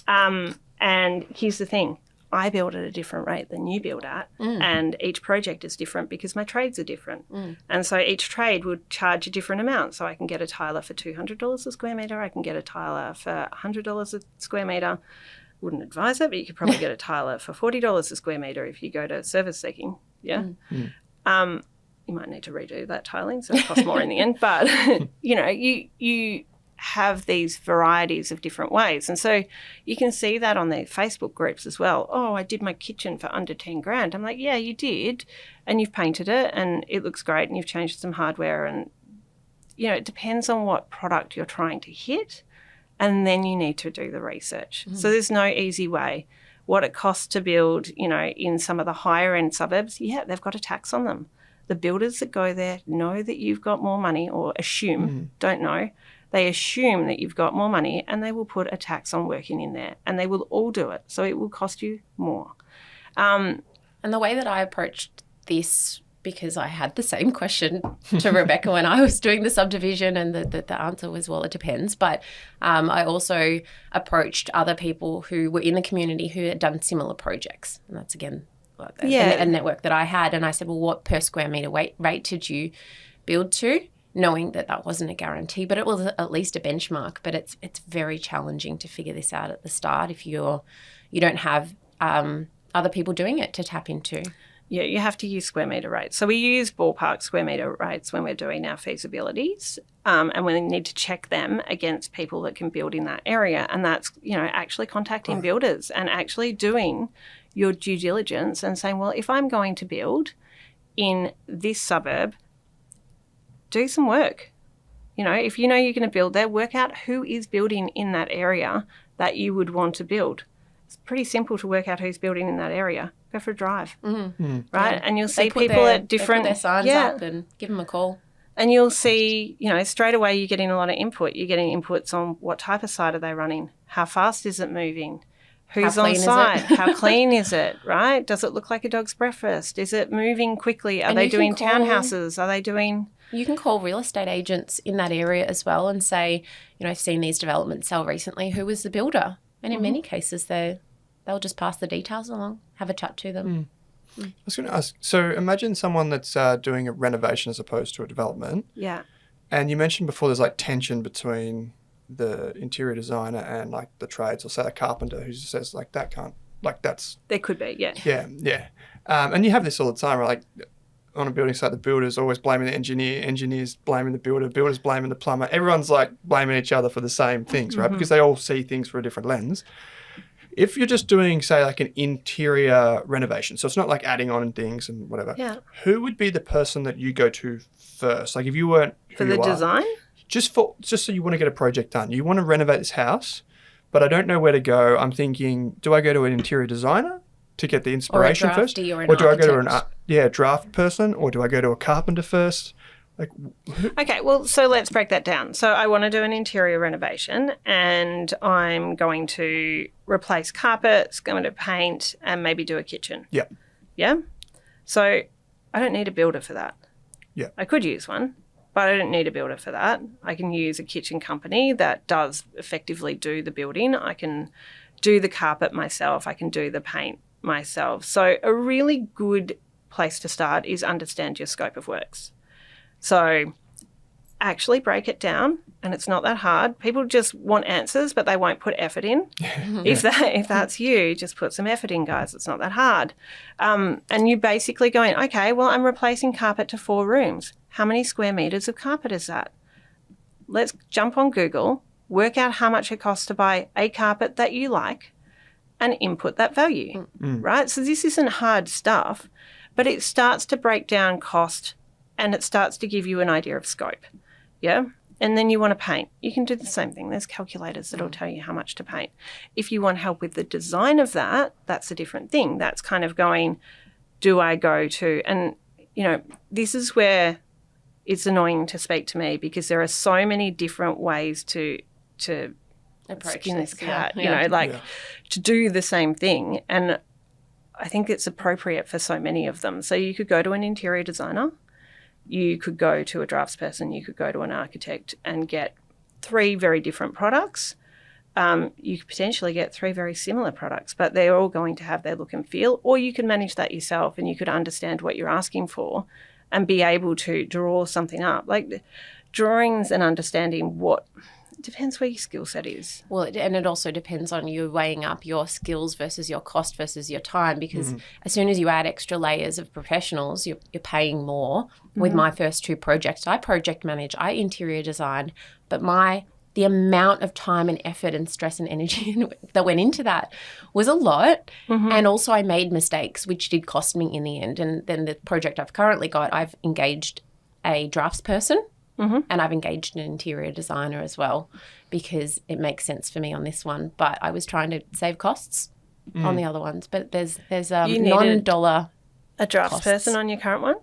Right. And here's the thing. I build at a different rate than you build at, and each project is different because my trades are different. And so each trade would charge a different amount. So I can get a tiler for $200 a square metre. I can get a tiler for $100 a square metre. Wouldn't advise it, but you could probably get a tiler for $40 a square metre if you go to service seeking. Yeah. You might need to redo that tiling, so it costs more in the end. But, you know, you have these varieties of different ways. And so you can see that on their Facebook groups as well. Oh, I did my kitchen for under 10 grand. I'm like, yeah, you did. And you've painted it and it looks great and you've changed some hardware. And, you know, it depends on what product you're trying to hit. And then you need to do the research. So there's no easy way. What it costs to build, you know, in some of the higher end suburbs, yeah, they've got a tax on them. The builders that go there know that you've got more money, or assume, don't know. They assume that you've got more money and they will put a tax on working in there, and they will all do it. So it will cost you more. And the way that I approached this, because I had the same question to Rebeka when I was doing the subdivision, and the answer was, well, it depends. But I also approached other people who were in the community who had done similar projects. And that's, again, a network that I had. And I said, well, what per square metre rate did you build to? Knowing that that wasn't a guarantee, but it was at least a benchmark. But it's very challenging to figure this out at the start if you don't have other people doing it to tap into. Yeah, you have to use square metre rates. So we use ballpark square metre rates when we're doing our feasibilities, and we need to check them against people that can build in that area. And that's, you know, actually contacting builders and actually doing your due diligence and saying, well, if I'm going to build in this suburb, do some work. You know, if you know you're going to build there, work out who is building in that area that you would want to build. It's pretty simple to work out who's building in that area. Go for a drive, right? Yeah. And you'll see people at different... They put their signs up and give them a call. And you'll see, you know, straight away you're getting a lot of input. You're getting inputs on what type of site are they running? How fast is it moving? Who's on site? How clean is it, right? Does it look like a dog's breakfast? Is it moving quickly? Are they doing townhouses? Are they doing... You can call real estate agents in that area as well and say, you know, I've seen these developments sell recently. Who was the builder? And in many cases, they'll just pass the details along, have a chat to them. I was going to ask, so imagine someone that's doing a renovation as opposed to a development. Yeah. And you mentioned before there's like tension between the interior designer and like the trades, or say a carpenter who just says like that can't, like that's... There could be, yeah. Yeah. And you have this all the time, right? Like on a building site, the builder's always blaming the engineer, engineers blaming the builder, builder's blaming the plumber. Everyone's like blaming each other for the same things, right? Because they all see things through a different lens. If you're just doing, say, like an interior renovation, so it's not like adding on things and whatever, who would be the person that you go to first? Like if you weren't for the design? Just so you want to get a project done. You want to renovate this house, but I don't know where to go. I'm thinking, do I go to an interior designer to get the inspiration first? Or do I go to an draft person, or do I go to a carpenter first? Okay, well, so let's break that down. So I want to do an interior renovation and I'm going to replace carpets, going to paint and maybe do a kitchen. Yeah. Yeah? So I don't need a builder for that. Yeah. I could use one, but I don't need a builder for that. I can use a kitchen company that does effectively do the building. I can do the carpet myself. I can do the paint myself. So a really good place to start is understand your scope of works. So actually break it down, and it's not that hard. People just want answers, but they won't put effort in. If that's you, just put some effort in, guys. It's not that hard. And you're basically going, okay, well, I'm replacing carpet to 4 rooms. How many square metres of carpet is that? Let's jump on Google, work out how much it costs to buy a carpet that you like, and input that value, right? So this isn't hard stuff, but it starts to break down cost and it starts to give you an idea of scope, yeah? And then you want to paint. You can do the same thing. There's calculators that'll tell you how much to paint. If you want help with the design of that, that's a different thing. That's kind of going, do I go to, and, you know, this is where it's annoying to speak to me because there are so many different ways to Approach skin this cat, yeah. you know, to do the same thing. And I think it's appropriate for so many of them. So you could go to an interior designer, you could go to a draftsperson, you could go to an architect and get 3 very different products. You could potentially get 3 very similar products, but they're all going to have their look and feel, or you can manage that yourself and you could understand what you're asking for and be able to draw something up. Like drawings and understanding what, it depends where your skill set is. Well, and it also depends on you weighing up your skills versus your cost versus your time, because as soon as you add extra layers of professionals, you're paying more. With my first 2 projects, I project manage, I interior design, but the amount of time and effort and stress and energy that went into that was a lot. And also I made mistakes, which did cost me in the end. And then the project I've currently got, I've engaged a draftsperson and I've engaged an interior designer as well because it makes sense for me on this one. But I was trying to save costs on the other ones. But there's non-dollar a draftsperson on your current one?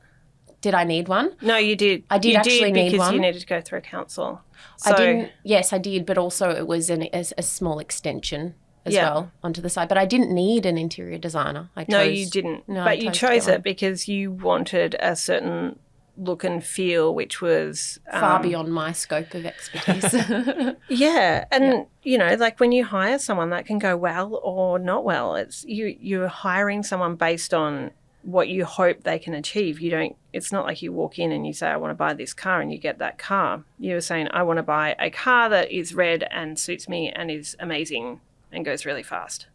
Did I need one? No, you did. I did actually need because one. you needed to go through council. So, I didn't. Yes, I did, but also it was a small extension as well onto the side. But I didn't need an interior designer. No, you didn't. No, but you chose it because you wanted a certain look and feel, which was far beyond my scope of expertise. Yeah, and you know, like when you hire someone, that can go well or not well. It's you're hiring someone based on what you hope they can achieve. It's not like you walk in and you say, I want to buy this car and you get that car. You're saying, I want to buy a car that is red and suits me and is amazing and goes really fast,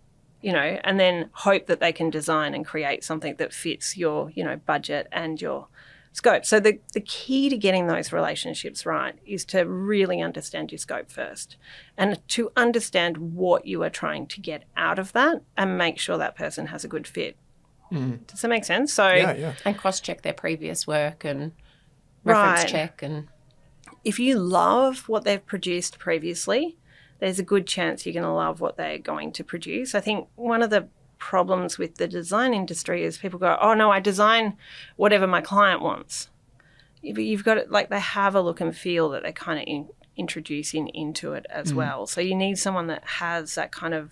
you know, and then hope that they can design and create something that fits your, you know, budget and your scope. So the key to getting those relationships right is to really understand your scope first and to understand what you are trying to get out of that and make sure that person has a good fit. Does that make sense? So and cross-check their previous work and reference check. And if you love what they've produced previously, there's a good chance you're going to love what they're going to produce. I think one of the problems with the design industry is people go, oh, no, I design whatever my client wants. You've got it, like they have a look and feel that they're kind of introducing into it as well. So you need someone that has that kind of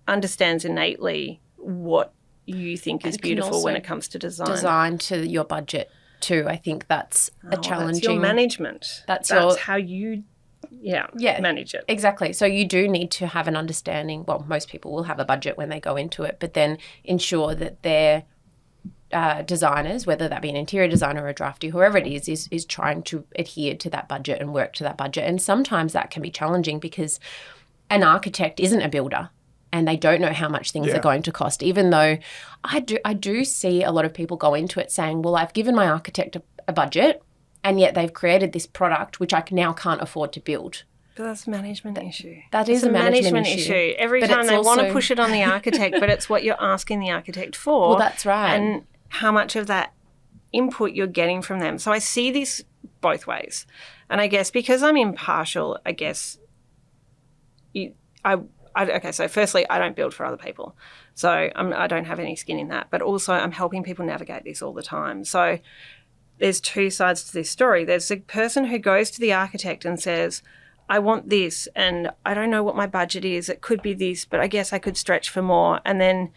understands innately what you think is beautiful when it comes to design. Design to your budget too. I think that's a challenging. That's your management. That's how you manage it. Exactly. So you do need to have an understanding. Well, most people will have a budget when they go into it, but then ensure that their designers, whether that be an interior designer or a drafty, whoever it is trying to adhere to that budget and work to that budget. And sometimes that can be challenging because an architect isn't a builder. And they don't know how much things are going to cost, even though I do see a lot of people go into it saying, well, I've given my architect a budget and yet they've created this product which I now can't afford to build. But that's a management issue. That is a management issue. Every time they want to push it on the architect, but it's what you're asking the architect for. Well, that's right. And how much of that input you're getting from them. So I see this both ways. And I guess because I'm impartial, I guess okay, so firstly, I don't build for other people. So I don't have any skin in that. But also I'm helping people navigate this all the time. So there's 2 sides to this story. There's the person who goes to the architect and says, I want this and I don't know what my budget is. It could be this, but I guess I could stretch for more. And then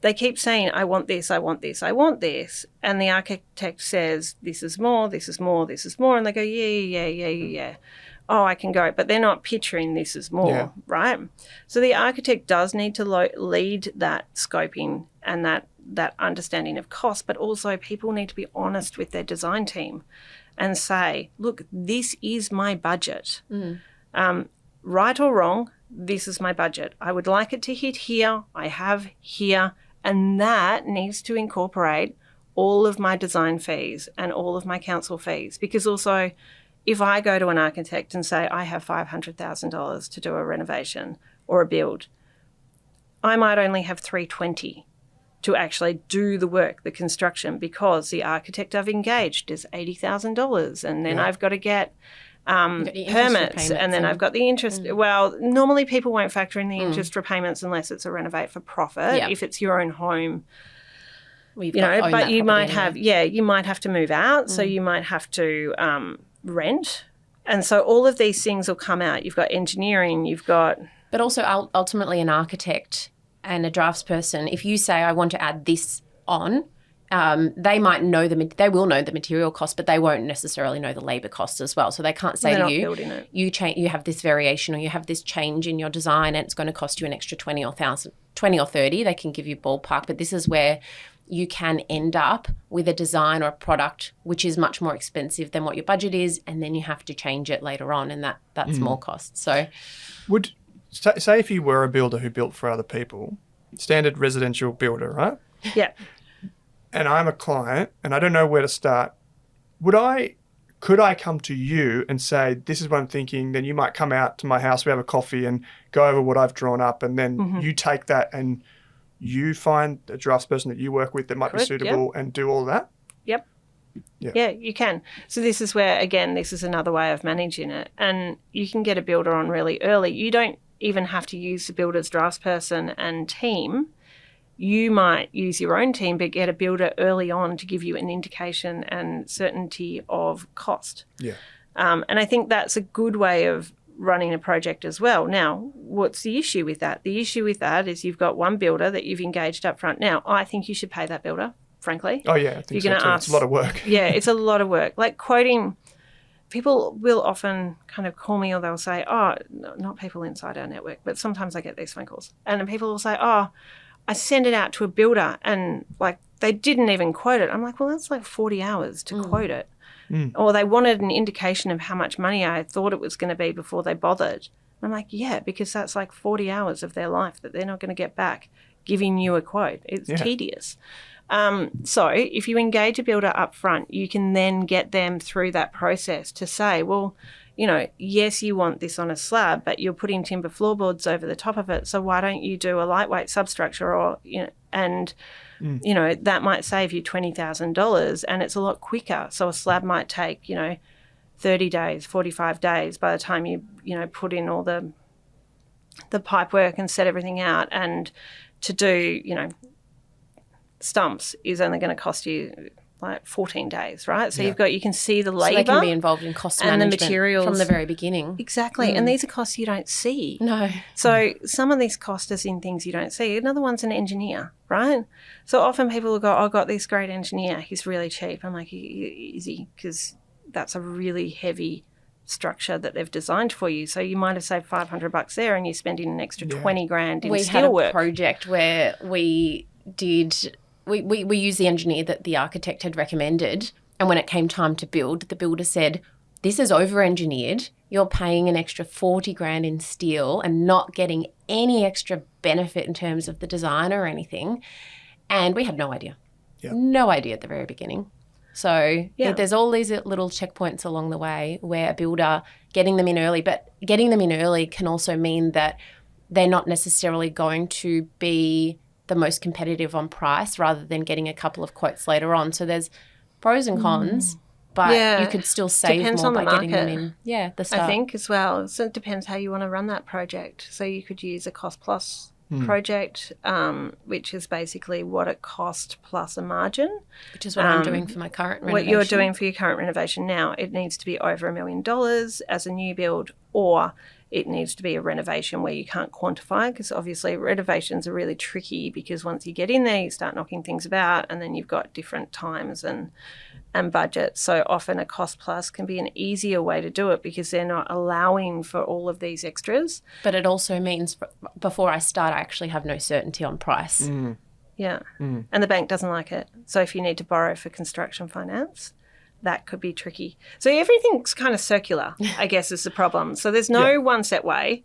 they keep saying, I want this, I want this, I want this. And the architect says, this is more, this is more, this is more. And they go, yeah. Oh, I can go. But they're not picturing this as more, right? So the architect does need to lead that scoping and that understanding of cost, but also people need to be honest with their design team and say, look, this is my budget. Right or wrong, this is my budget. I would like it to hit here. I have here. And that needs to incorporate all of my design fees and all of my council fees, because also if I go to an architect and say I have $500,000 to do a renovation or a build, I might only have 320 to actually do the work, the construction, because the architect I've engaged is $80,000, and then I've got to get permits, and then I've got the interest. Well, normally people won't factor in the interest repayments unless it's a renovate for profit. Yeah. If it's your own home, We've you got know, own but that you might property have, you might have to move out, so you might have to rent, and so all of these things will come out. You've got engineering, you've got, But also ultimately an architect and a draftsperson, if you say, I want to add this on, they might know they will know the material cost, but they won't necessarily know the labour cost as well. So they can't say to you, you have this variation or you have this change in your design and it's going to cost you an extra 20 or 30. They can give you ballpark, but this is where you can end up with a design or a product which is much more expensive than what your budget is, and then you have to change it later on, and that's more cost. So would say if you were a builder who built for other people, standard residential builder, right? Yeah. And I'm a client and I don't know where to start, could I come to you and say, this is what I'm thinking? Then you might come out to my house, we have a coffee and go over what I've drawn up, and then you take that and you find a draftsperson that you work with that might be suitable and do all that? Yep. Yeah, you can. So this is where, again, this is another way of managing it. And you can get a builder on really early. You don't even have to use the builder's draftsperson and team. You might use your own team, but get a builder early on to give you an indication and certainty of cost. Yeah. And I think that's a good way of running a project as well. Now, what's the issue with that? The issue with that is you've got one builder that you've engaged up front. Now, I think you should pay that builder, frankly. Oh, yeah, I think so too. It's a lot of work. Yeah, it's a lot of work. Like quoting, people will often kind of call me or they'll say, not people inside our network, but sometimes I get these phone calls. And then people will say, I send it out to a builder and like they didn't even quote it. I'm like, well, that's like 40 hours to quote it. Or they wanted an indication of how much money I thought it was going to be before they bothered. I'm like, yeah, because that's like 40 hours of their life that they're not going to get back giving you a quote. It's tedious. So if you engage a builder up front, you can then get them through that process to say, well, you know, yes, you want this on a slab, but you're putting timber floorboards over the top of it. So why don't you do a lightweight substructure or, you know, and, you know, that might save you $20,000 and it's a lot quicker. So a slab might take, you know, 30 days, 45 days by the time you know, put in all the pipe work and set everything out. And to do, you know, stumps is only going to cost you like 14 days, right? So you can see the labour. So they can be involved in cost and management the materials from the very beginning. Exactly. And these are costs you don't see. No. So some of these costs is in things you don't see. Another one's an engineer, right? So often people will go, I got this great engineer. He's really cheap. I'm like, is he? Because that's a really heavy structure that they've designed for you. So you might have saved $500 there and you're spending an extra 20 grand in steelwork. We had a project where we did... We used the engineer that the architect had recommended, and when it came time to build, the builder said, this is over-engineered. You're paying an extra 40 grand in steel and not getting any extra benefit in terms of the design or anything. And we had no idea. Yep. No idea at the very beginning. So there's all these little checkpoints along the way where a builder, getting them in early, but getting them in early can also mean that they're not necessarily going to be the most competitive on price rather than getting a couple of quotes later on. So there's pros and cons, but you could still save more by getting them in. Yeah, the start. I think as well. So it depends how you want to run that project. So you could use a cost plus project, which is basically what it cost plus a margin. Which is what I'm doing for my current renovation. What you're doing for your current renovation now, it needs to be over $1 million as a new build, or it needs to be a renovation where you can't quantify, because obviously renovations are really tricky because once you get in there, you start knocking things about and then you've got different times and budgets. So often a cost plus can be an easier way to do it because they're not allowing for all of these extras. But it also means before I start, I actually have no certainty on price. Yeah. And the bank doesn't like it. So if you need to borrow for construction finance, that could be tricky. So everything's kind of circular, I guess, is the problem. So there's no one set way,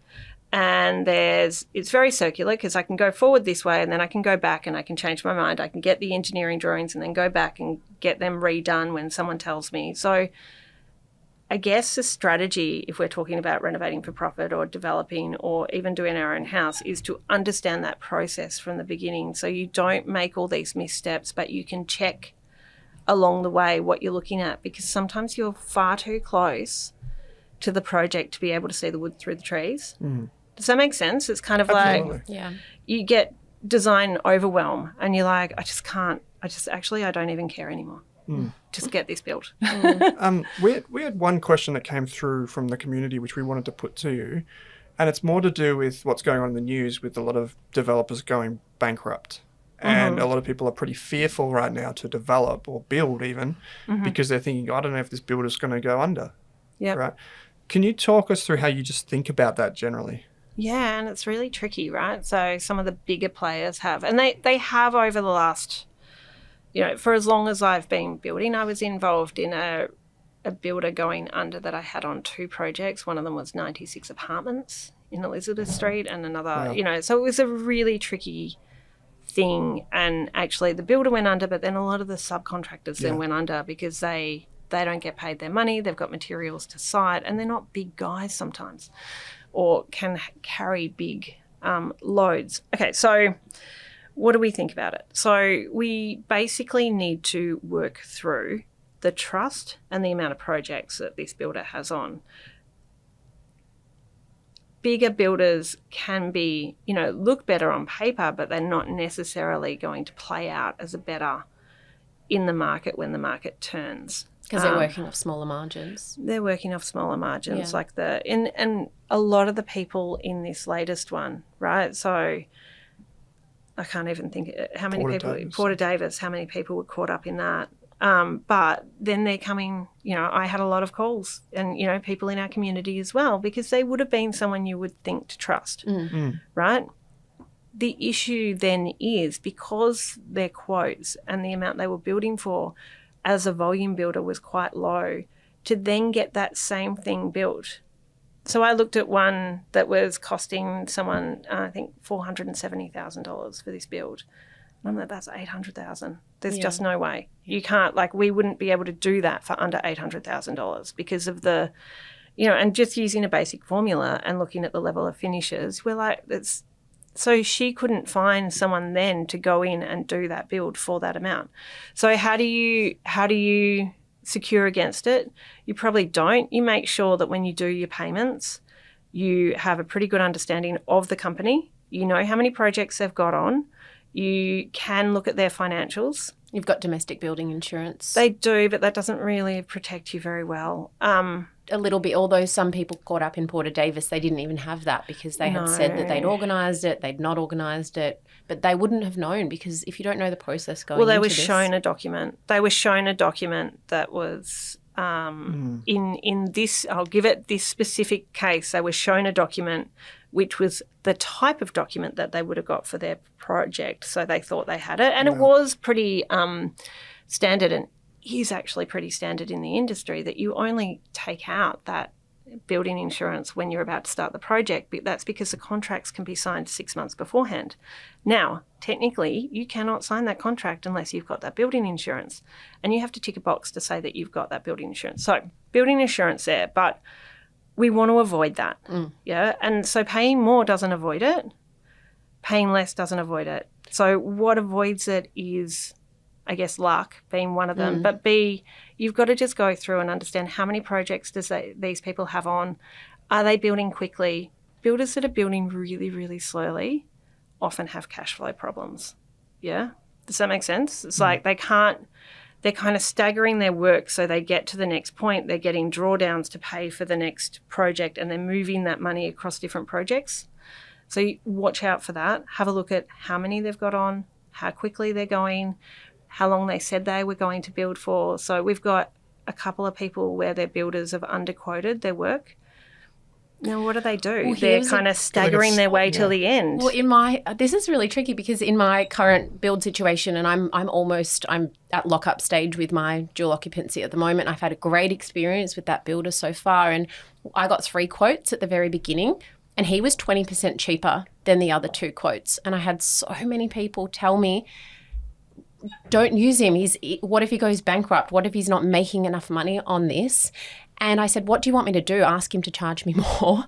and it's very circular because I can go forward this way and then I can go back and I can change my mind. I can get the engineering drawings and then go back and get them redone when someone tells me. So I guess the strategy, if we're talking about renovating for profit or developing or even doing our own house, is to understand that process from the beginning so you don't make all these missteps, but you can check along the way what you're looking at, because sometimes you're far too close to the project to be able to see the wood through the trees. Does that make sense? It's kind of Absolutely. like Yeah. you get design overwhelm and you're like, I don't even care anymore. Just get this built. We had one question that came through from the community which we wanted to put to you, and it's more to do with what's going on in the news with a lot of developers going bankrupt. And a lot of people are pretty fearful right now to develop or build even because they're thinking, I don't know if this builder's going to go under. Yep. Right. Can you talk us through how you just think about that generally? Yeah, and it's really tricky, right? So some of the bigger players have, and they have over the last, for as long as I've been building, I was involved in a builder going under that I had on 2 projects. One of them was 96 apartments in Elizabeth Street and another, so it was a really tricky thing. And actually the builder went under, but then a lot of the subcontractors then went under because they don't get paid their money. They've got materials to site and they're not big guys sometimes or can carry big loads. Okay, so what do we think about it? So we basically need to work through the trust and the amount of projects that this builder has on. Bigger builders can be, look better on paper, but they're not necessarily going to play out as a better in the market when the market turns. Because they're working off smaller margins. They're working off smaller margins, and a lot of the people in this latest one, right? So I can't even think how many Porter Davis, how many people were caught up in that. But then they're coming, I had a lot of calls and, people in our community as well, because they would have been someone you would think to trust, right? The issue then is because their quotes and the amount they were building for as a volume builder was quite low, to then get that same thing built. So I looked at one that was costing someone, I think, $470,000 for this build. And I'm like, that's $800,000. There's just no way. You can't, we wouldn't be able to do that for under $800,000 because of the, and just using a basic formula and looking at the level of finishes, we're like, so she couldn't find someone then to go in and do that build for that amount. So how do you secure against it? You probably don't. You make sure that when you do your payments, you have a pretty good understanding of the company. You know how many projects they've got on. You can look at their financials. You've got domestic building insurance. They do, but that doesn't really protect you very well. A little bit, although some people caught up in Porter Davis, they didn't even have that because they had said that they'd organised it, they'd not organised it, but they wouldn't have known because if you don't know the process going into this. Well, they were shown a document. They were shown a document that was in this, I'll give it this specific case, they were shown a document which was the type of document that they would have got for their project. So they thought they had it. And it was pretty standard and is actually pretty standard in the industry that you only take out that building insurance when you're about to start the project. But that's because the contracts can be signed 6 months beforehand. Now, technically, you cannot sign that contract unless you've got that building insurance. And you have to tick a box to say that you've got that building insurance. So building insurance there, but we want to avoid that, and so paying more doesn't avoid it. Paying less doesn't avoid it. So what avoids it is, I guess, luck being one of them. But B, you've got to just go through and understand how many projects these people have on. Are they building quickly? Builders that are building really, really slowly often have cash flow problems. Yeah? Does that make sense? It's like they're kind of staggering their work so they get to the next point. They're getting drawdowns to pay for the next project and they're moving that money across different projects. So you watch out for that. Have a look at how many they've got on, how quickly they're going, how long they said they were going to build for. So we've got a couple of people where their builders have underquoted their work. Now, what do? Well, they're kind of staggering their way till the end. Well, this is really tricky because in my current build situation, and I'm at lock-up stage with my dual occupancy at the moment. I've had a great experience with that builder so far, and I got 3 quotes at the very beginning, and he was 20% cheaper than the other 2 quotes. And I had so many people tell me, don't use him. What if he goes bankrupt? What if he's not making enough money on this? And I said, what do you want me to do? Ask him to charge me more.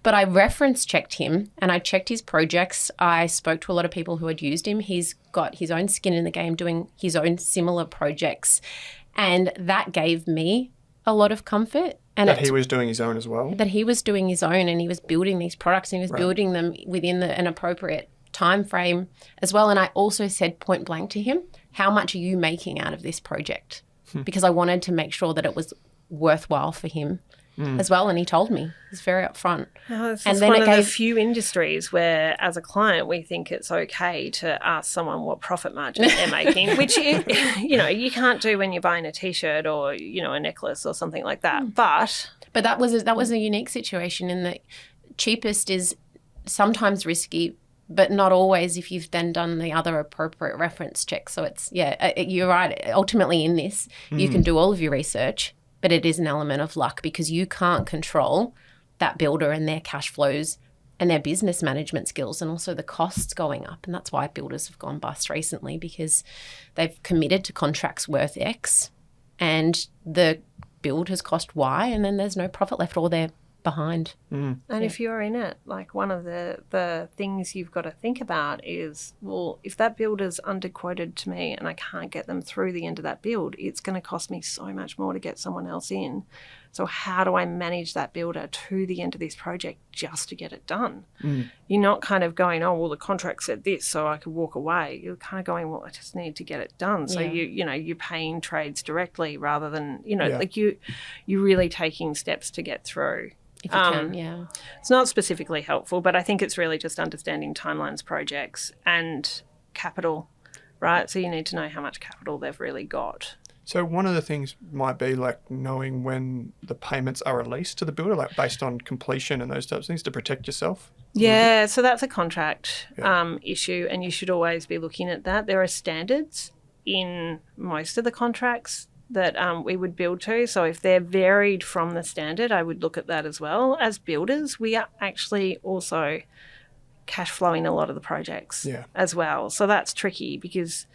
But I reference checked him and I checked his projects. I spoke to a lot of people who had used him. He's got his own skin in the game doing his own similar projects. And that gave me a lot of comfort. And that he was doing his own as well? That he was doing his own and he was building these products and he was building them within an appropriate time frame as well. And I also said point blank to him, how much are you making out of this project? Because I wanted to make sure that it was worthwhile for him as well, and he told me. He's very upfront. Oh, this is one of the few industries where, as a client, we think it's okay to ask someone what profit margin they're making, which you can't do when you're buying a T-shirt or a necklace or something like that. But that was a unique situation in that cheapest is sometimes risky, but not always if you've then done the other appropriate reference check. So it's you're right. Ultimately, in this, you can do all of your research. But it is an element of luck because you can't control that builder and their cash flows and their business management skills and also the costs going up. And that's why builders have gone bust recently, because they've committed to contracts worth X and the build has cost Y and then there's no profit left or they're behind. And if you're in it, like one of the things you've got to think about is, well, if that builder's underquoted to me and I can't get them through the end of that build, it's going to cost me so much more to get someone else in. So how do I manage that builder to the end of this project just to get it done? You're not kind of going, oh, well, the contract said this, so I could walk away. You're kind of going, well, I just need to get it done. So you're paying trades directly rather than, like you're really taking steps to get through. If you can, It's not specifically helpful, but I think it's really just understanding timelines, projects and capital, right? So you need to know how much capital they've really got. So one of the things might be like knowing when the payments are released to the builder, like based on completion and those types of things to protect yourself. Yeah, so that's a contract issue and you should always be looking at that. There are standards in most of the contracts that we would build to. So if they're varied from the standard, I would look at that as well. As builders, we are actually also cash flowing a lot of the projects as well. So that's tricky because,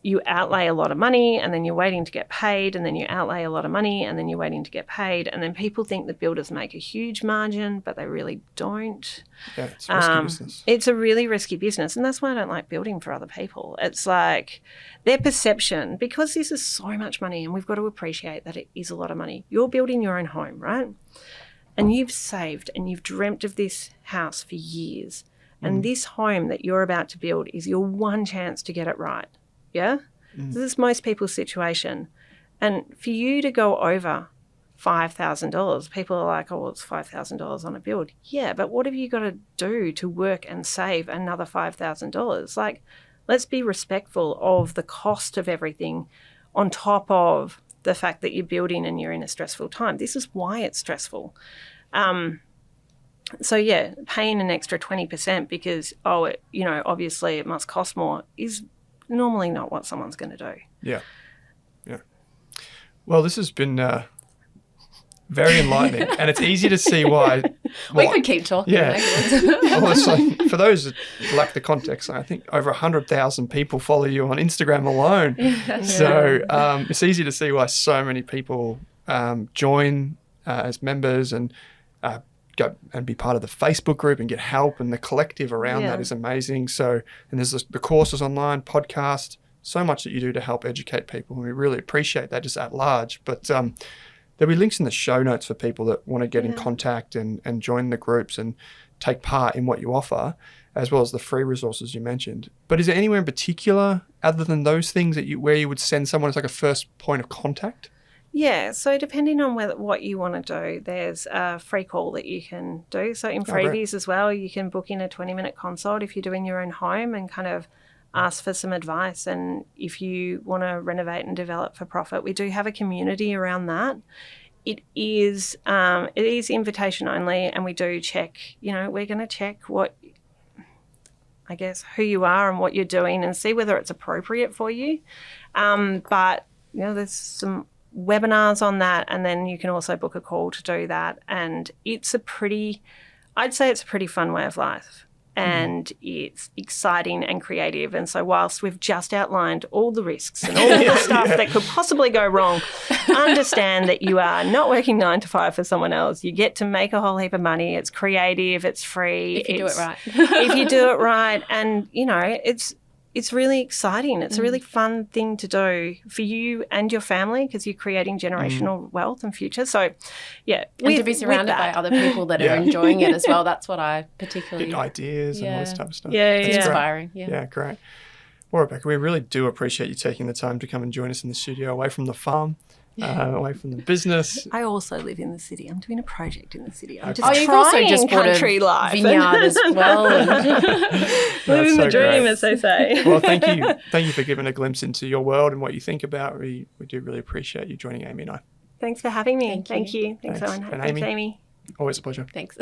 you outlay a lot of money and then you're waiting to get paid and then you outlay a lot of money and then you're waiting to get paid. And then people think that builders make a huge margin, but they really don't. Yeah, it's a risky business. It's a really risky business. And that's why I don't like building for other people. It's like their perception, because this is so much money and we've got to appreciate that it is a lot of money. You're building your own home, right? And you've saved and you've dreamt of this house for years. And this home that you're about to build is your one chance to get it right. Yeah? This is most people's situation. And for you to go over $5,000, people are like, oh, well, it's $5,000 on a build. Yeah, but what have you got to do to work and save another $5,000? Like, let's be respectful of the cost of everything on top of the fact that you're building and you're in a stressful time. This is why it's stressful. So, paying an extra 20% because, obviously it must cost more is normally not what someone's going to do. Yeah. Well, this has been very enlightening, and it's easy to see why. We could keep talking. Yeah. Well, it's like, for those that lack the context, I think over 100,000 people follow you on Instagram alone. So it's easy to see why so many people join as members and go and be part of the Facebook group and get help, and the collective around that is amazing. So, and there's the courses online, podcast, so much that you do to help educate people, and we really appreciate that just at large. But there'll be links in the show notes for people that want to get in contact and join the groups and take part in what you offer, as well as the free resources you mentioned. But is there anywhere in particular, other than those things, that where you would send someone as like a first point of contact? Yeah, so depending on what you want to do, there's a free call that you can do. So in freebies as well, you can book in a 20-minute consult if you're doing your own home and kind of ask for some advice. And if you want to renovate and develop for profit, we do have a community around that. It is invitation only, and we do check, we're going to check who you are and what you're doing and see whether it's appropriate for you. But, there's some webinars on that, and then you can also book a call to do that. And I'd say it's a pretty fun way of life. and it's exciting and creative. And so whilst we've just outlined all the risks and all the stuff that could possibly go wrong, understand that you are not working 9 to 5 for someone else. You get to make a whole heap of money. It's creative. It's free. If you do it right. If you do it right. And, you know, it's really exciting. It's a really fun thing to do for you and your family because you're creating generational wealth and future. So, yeah. And to be surrounded by other people that are enjoying it as well. That's what I particularly... Good ideas and all this type of stuff. It's inspiring. Yeah, great. Well, Rebeka, we really do appreciate you taking the time to come and join us in the studio away from the farm. Away from the business. I also live in the city. I'm doing a project in the city. I'm just you've trying also just bought country a life. vineyard as well. Living the dream, great. as they say. Well, thank you for giving a glimpse into your world and what you think about. We do really appreciate you joining Amy and I. Thanks for having me. Thank you. Thanks, Thanks. Owen. And Thanks, Amy? Amy. Always a pleasure. Thanks.